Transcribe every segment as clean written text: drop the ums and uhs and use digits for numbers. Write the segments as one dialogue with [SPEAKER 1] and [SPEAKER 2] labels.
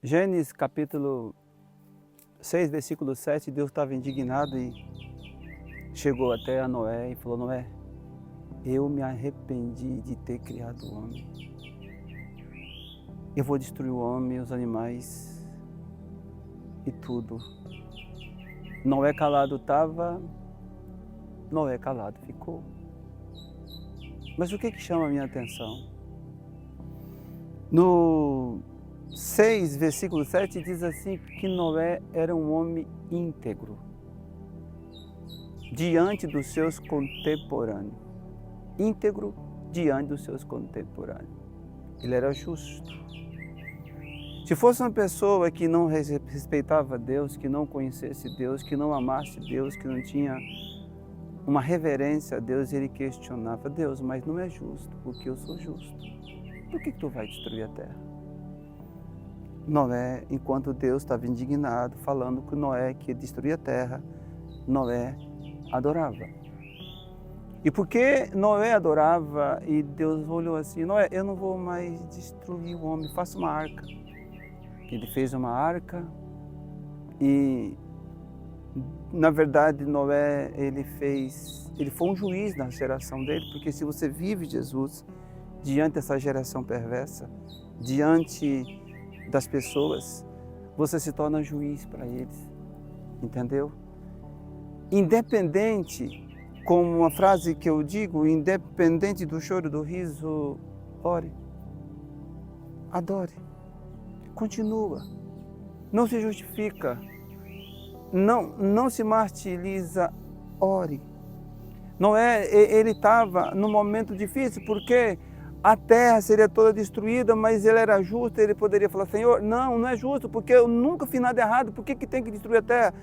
[SPEAKER 1] Gênesis capítulo 6, versículo 7, Deus estava indignado e chegou até a Noé e falou: Noé, eu me arrependi de ter criado o homem. Eu vou destruir o homem, os animais e tudo. Noé calado estava, Noé calado ficou. Mas o que chama a minha atenção? No 6, versículo 7, diz assim que Noé era um homem íntegro diante dos seus contemporâneos. Íntegro diante dos seus contemporâneos. Ele era justo. Se fosse uma pessoa que não respeitava Deus, que não conhecesse Deus, que não amasse Deus, que não tinha uma reverência a Deus, ele questionava: Deus, mas não é justo, porque eu sou justo. Por que tu vai destruir a terra? Noé, enquanto Deus estava indignado, falando que Noé que ia destruir a terra, Noé adorava. E porque Noé adorava e Deus olhou assim: Noé, eu não vou mais destruir o homem, faça uma arca. Ele fez uma arca e, na verdade, Noé, ele foi um juiz na geração dele, porque se você vive Jesus diante dessa geração perversa, diante das pessoas, você se torna juiz para eles, entendeu? Independente, como uma frase que eu digo, independente do choro, do riso, ore, adore, continua, não se justifica, não se martiriza, ore. Noé, ele estava num momento difícil, porque a terra seria toda destruída, mas ele era justo, ele poderia falar: Senhor, não é justo, porque eu nunca fiz nada errado, por que tem que destruir a terra?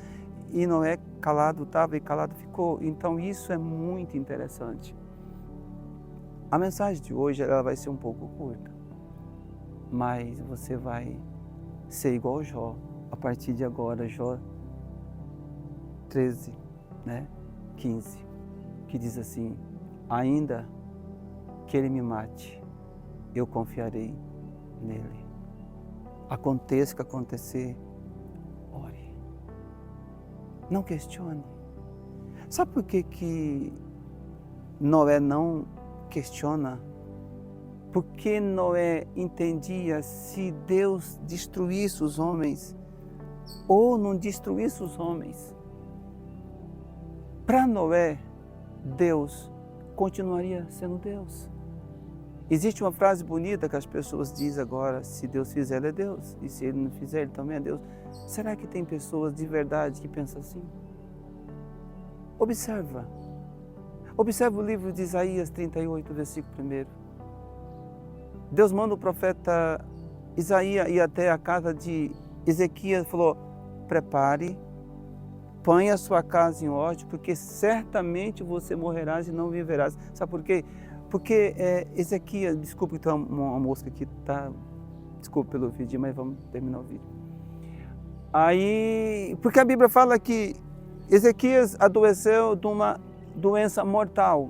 [SPEAKER 1] E Noé calado estava e calado ficou. Então isso é muito interessante. A mensagem de hoje ela vai ser um pouco curta, mas você vai ser igual Jó, a partir de agora, Jó 13, 15, que diz assim: ainda que ele me mate, eu confiarei nele. Aconteça o que acontecer, ore. Não questione. Sabe por que Noé não questiona? Porque Noé entendia: se Deus destruísse os homens ou não destruísse os homens, para Noé, Deus continuaria sendo Deus. Existe uma frase bonita que as pessoas dizem agora: se Deus fizer, ele é Deus, e se ele não fizer, ele também é Deus. Será que tem pessoas de verdade que pensam assim? Observa o livro de Isaías 38, versículo 1. Deus manda o profeta Isaías ir até a casa de Ezequias e falou: prepare, põe a sua casa em ordem, porque certamente você morrerás e não viverás. Sabe por quê? Porque Ezequias, desculpe que tem uma mosca aqui, tá? Desculpe pelo vídeo, mas vamos terminar o vídeo. Aí, porque a Bíblia fala que Ezequias adoeceu de uma doença mortal.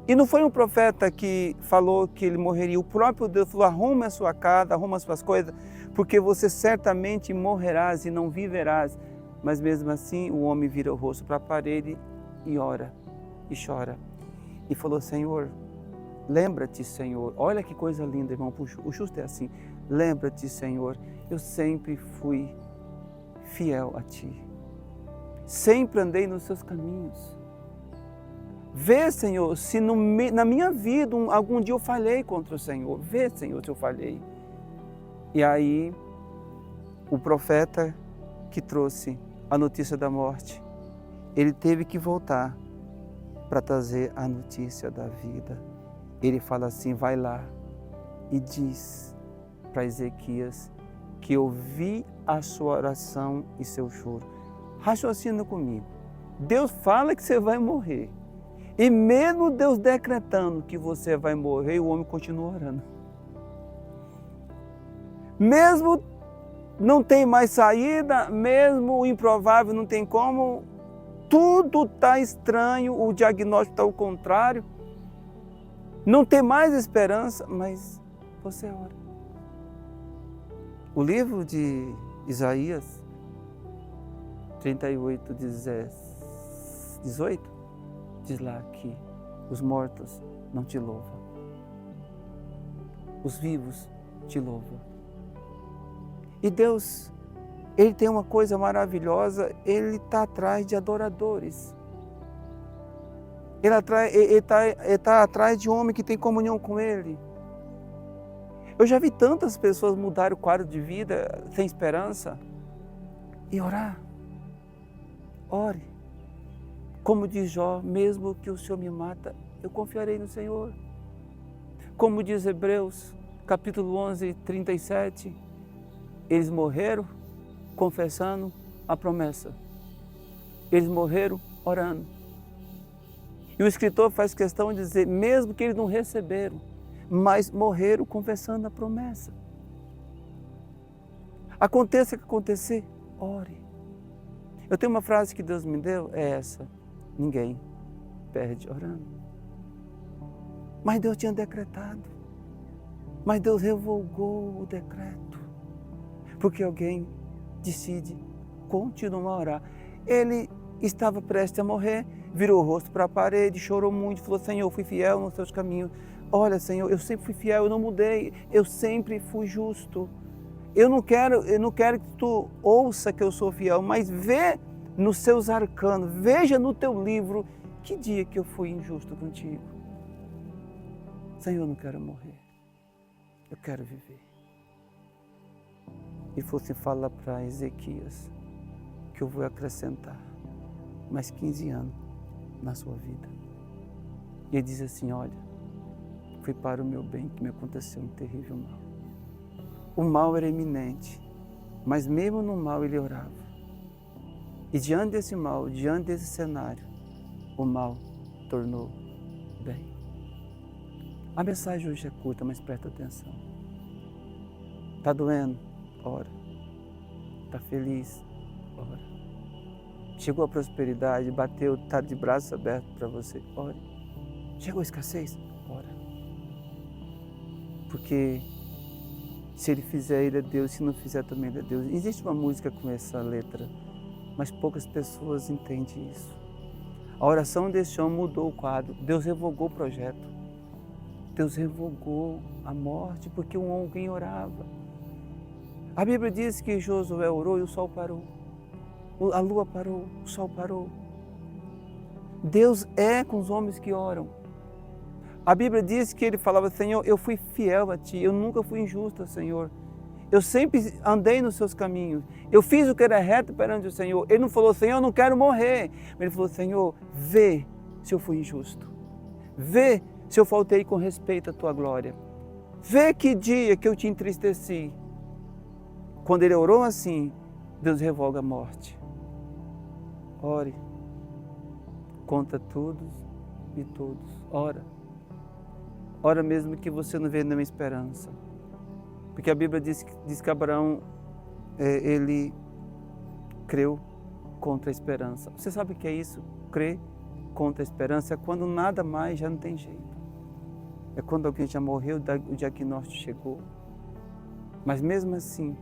[SPEAKER 1] E não foi um profeta que falou que ele morreria. O próprio Deus falou: arrume a sua casa, arrume as suas coisas, porque você certamente morrerás e não viverás. Mas mesmo assim, o homem vira o rosto para a parede e ora, e chora. E falou: Senhor, lembra-te, Senhor. Olha que coisa linda, irmão. O justo é assim. Lembra-te, Senhor. Eu sempre fui fiel a Ti. Sempre andei nos Seus caminhos. Vê, Senhor, se na minha vida algum dia eu falhei contra o Senhor. Vê, Senhor, se eu falhei. E aí, o profeta que trouxe a notícia da morte, ele teve que voltar para trazer a notícia da vida. Ele fala assim: vai lá e diz para Ezequias que eu vi a sua oração e seu choro. Raciocina comigo. Deus fala que você vai morrer. E mesmo Deus decretando que você vai morrer, o homem continua orando. Mesmo não tem mais saída, mesmo o improvável não tem como, tudo está estranho, o diagnóstico está ao contrário, não tem mais esperança, mas você ora. O livro de Isaías 38, 18, diz lá que os mortos não te louvam, os vivos te louvam. E Deus, Ele tem uma coisa maravilhosa, Ele está atrás de adoradores. Ele está atrás de homem que tem comunhão com Ele. Eu já vi tantas pessoas mudar o quadro de vida sem esperança e orar. Ore. Como diz Jó, mesmo que o Senhor me mata, eu confiarei no Senhor. Como diz Hebreus, capítulo 11, 37, eles morreram confessando a promessa. Eles morreram orando. E o escritor faz questão de dizer, mesmo que eles não receberam, mas morreram confessando a promessa. Aconteça o que acontecer, ore. Eu tenho uma frase que Deus me deu, é essa: ninguém perde orando. Mas Deus tinha decretado, mas Deus revogou o decreto, porque alguém decide continuar a orar. Ele estava prestes a morrer, virou o rosto para a parede, chorou muito, falou, Senhor, eu fui fiel nos teus caminhos. Olha, Senhor, eu sempre fui fiel, eu não mudei, eu sempre fui justo. Eu não quero que tu ouça que eu sou fiel, mas vê nos seus arcanos, veja no teu livro que dia que eu fui injusto contigo. Senhor, eu não quero morrer, eu quero viver. E fosse falar para Ezequias que eu vou acrescentar mais 15 anos na sua vida. E ele diz assim, olha, foi para o meu bem que me aconteceu um terrível mal. O mal era iminente, mas mesmo no mal ele orava. E diante desse mal, diante desse cenário, o mal tornou bem. A mensagem hoje é curta, mas presta atenção. Está doendo? Ora. Está feliz? Ora. Chegou a prosperidade, bateu, está de braços abertos para você? Ore. Chegou a escassez? Ora. Porque se ele fizer, ele é Deus, se não fizer também ele é Deus. Existe uma música com essa letra, mas poucas pessoas entendem isso. A oração desse homem mudou o quadro, Deus revogou o projeto. Deus revogou a morte porque alguém orava. A Bíblia diz que Josué orou e o sol parou. A lua parou, o sol parou. Deus é com os homens que oram. A Bíblia diz que ele falava, Senhor, eu fui fiel a Ti, eu nunca fui injusto, Senhor. Eu sempre andei nos Seus caminhos. Eu fiz o que era reto perante o Senhor. Ele não falou, Senhor, eu não quero morrer. Mas ele falou, Senhor, vê se eu fui injusto. Vê se eu faltei com respeito à Tua glória. Vê que dia que eu te entristeci. Quando ele orou assim, Deus revoga a morte. Ore. Contra todos e todos. Ora. Ora mesmo que você não vê nenhuma esperança. Porque a Bíblia diz que Abraão, ele creu contra a esperança. Você sabe o que é isso? Crer contra a esperança é quando nada mais já não tem jeito. É quando alguém já morreu, o diagnóstico chegou. Mas mesmo assim,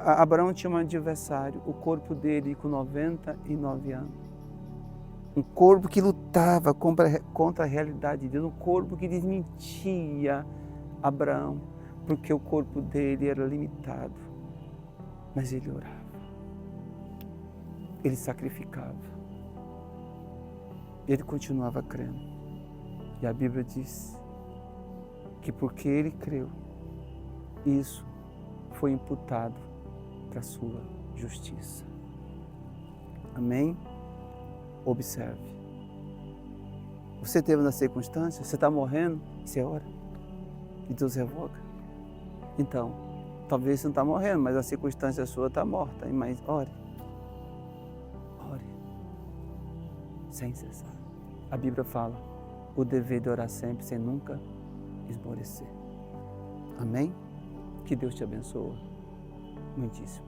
[SPEAKER 1] Abraão tinha um adversário, o corpo dele com 99 anos. Um corpo que lutava contra a realidade de Deus, um corpo que desmentia Abraão, porque o corpo dele era limitado. Mas ele orava, ele sacrificava, ele continuava crendo. E a Bíblia diz que porque ele creu, isso foi imputado para a sua justiça. Amém? Observe. Você teve na circunstância, você está morrendo, você ora e Deus revoga. Então, talvez você não está morrendo, mas a circunstância sua está morta. Mas ore. Ore. Sem cessar. A Bíblia fala o dever de orar sempre, sem nunca esmorecer. Amém? Que Deus te abençoe muitíssimo.